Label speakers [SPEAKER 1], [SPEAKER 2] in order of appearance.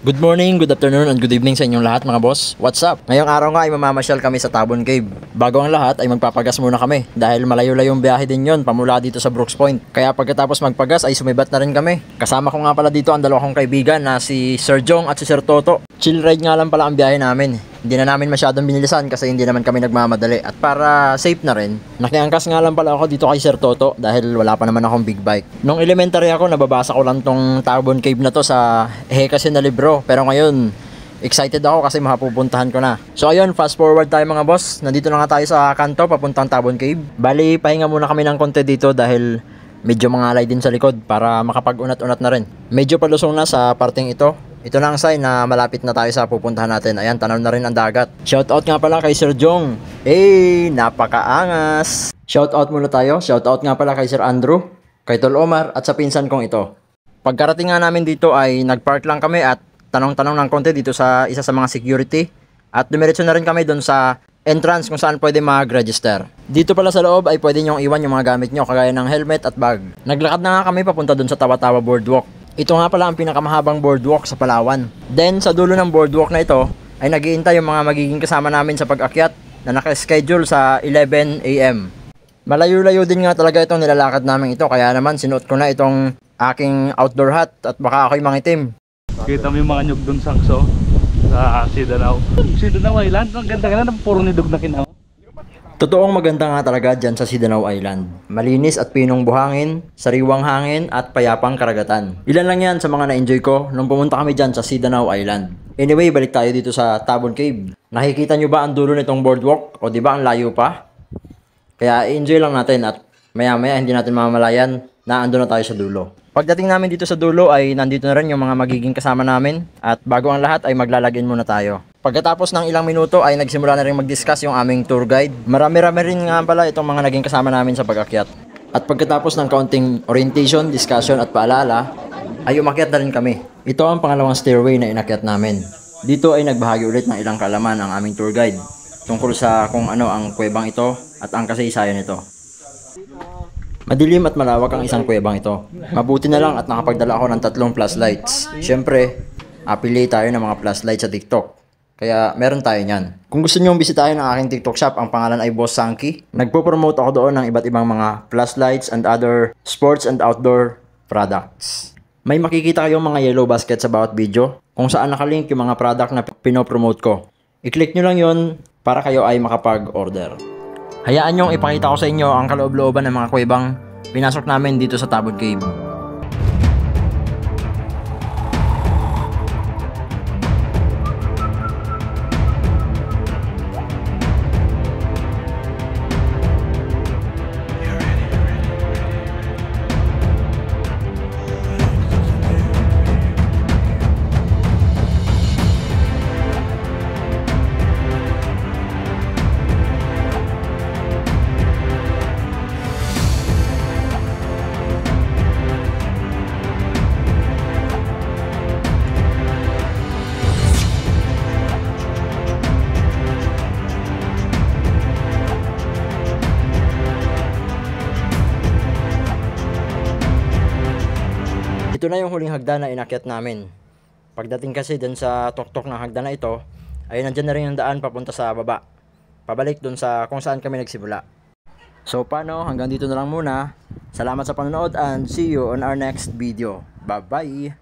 [SPEAKER 1] Good morning, good afternoon, and good evening sa inyong lahat mga boss. What's up? Ngayong araw nga ay mamamasyal kami sa Tabon Cave. Bago ang lahat ay magpapagas muna kami dahil malayo-layong biyahe din yon pamula dito sa Brooks Point. Kaya pagkatapos magpagas ay sumibat na rin kami. Kasama ko nga pala dito ang dalawa kong kaibigan na si Sir Jong at si Sir Toto. Chill ride nga lang pala ang biyahe namin. Hindi na namin masyadong binilisan kasi hindi naman kami nagmamadali. At para safe na rin, nakiangkas nga lang pala ako dito kay Sir Toto dahil wala pa naman akong big bike. Nung elementary ako, nababasa ko lang tong Tabon Cave na to sa kasi na libro. Pero ngayon, excited ako kasi mapupuntahan ko na. So ayun, fast forward tayo mga boss. Nandito na nga tayo sa kanto papuntang Tabon Cave. Bali, pahinga muna kami ng konti dito dahil medyo mangalay din sa likod para makapag-unat-unat na rin. Medyo palusong na sa parting ito. Ito na ang sign na malapit na tayo sa pupuntahan natin. Ayan, tanaw na rin ang dagat. Shoutout nga pala kay Sir Jong. Napakaangas. Shoutout muna tayo. Shoutout nga pala kay Sir Andrew, kay Tol Omar at sa pinsan kong ito. Pagkarating nga namin dito ay nagpark lang kami at tanong-tanong ng konti dito sa isa sa mga security. At dumiretso na rin kami doon sa entrance kung saan pwede mag-register. Dito pala sa loob ay pwede nyong iwan yung mga gamit nyo kagaya ng helmet at bag. Naglakad na nga kami papunta doon sa Tawa-Tawa Boardwalk. Ito nga pala ang pinakamahabang boardwalk sa Palawan. Then sa dulo ng boardwalk na ito ay nag-iintay yung mga magiging kasama namin sa pag-akyat na naka-schedule sa 11 AM. Malayo-layo din nga talaga itong nilalakad namin ito kaya naman sinuot ko na itong aking outdoor hat at baka ako'y mangitim.
[SPEAKER 2] Kita mo yung mga nyug dun sa Sidanao. Sidanao Island, ang ganda ng puro nidog na kinaw.
[SPEAKER 1] Totoong maganda nga talaga dyan sa Sidanao Island. Malinis at pinong buhangin, sariwang hangin at payapang karagatan. Ilan lang yan sa mga na-enjoy ko nung pumunta kami dyan sa Sidanao Island. Anyway, balik tayo dito sa Tabon Cave. Nakikita nyo ba ang dulo nitong boardwalk? O di ba ang layo pa? Kaya enjoy lang natin at maya-maya hindi natin mamalayan na ando na tayo sa dulo. Pagdating namin dito sa dulo ay nandito na rin yung mga magiging kasama namin at bago ang lahat ay maglalagin muna tayo. Pagkatapos ng ilang minuto ay nagsimula na rin mag-discuss yung aming tour guide. Marami-rami rin nga pala itong mga naging kasama namin sa pag-akyat. At pagkatapos ng kaunting orientation, discussion at paalala, ay umakyat na rin kami. Ito ang pangalawang stairway na inakyat namin. Dito ay nagbahagi ulit ng ilang kaalaman ang aming tour guide tungkol sa kung ano ang kuwebang ito at ang kasaysayan nito. Madilim at malawak ang isang kuwebang ito. Mabuti na lang at nakapagdala ako ng 3 flashlights. Siyempre, apili tayo ng mga flashlights sa TikTok. Kaya meron tayo niyan. Kung gusto nyo bisitahin ang aking TikTok shop, ang pangalan ay Boss Sanky. Nagpo-promote ako doon ng iba't ibang mga flashlights and other sports and outdoor products. May makikita kayong mga yellow basket sa bawat video kung saan nakalink yung mga product na pinopromote ko. I-click nyo lang yon para kayo ay makapag-order. Hayaan nyong ipakita ko sa inyo ang kaloob-looban ng mga kuwebang pinasok namin dito sa Tabon Cave. Ito na yung huling hagdan na inakyat namin. Pagdating kasi dun sa tuktok ng hagdan na ito, ay nandyan na rin yung daan papunta sa baba. Pabalik dun sa kung saan kami nagsimula. So paano, hanggang dito na lang muna. Salamat sa panonood and see you on our next video. Bye bye!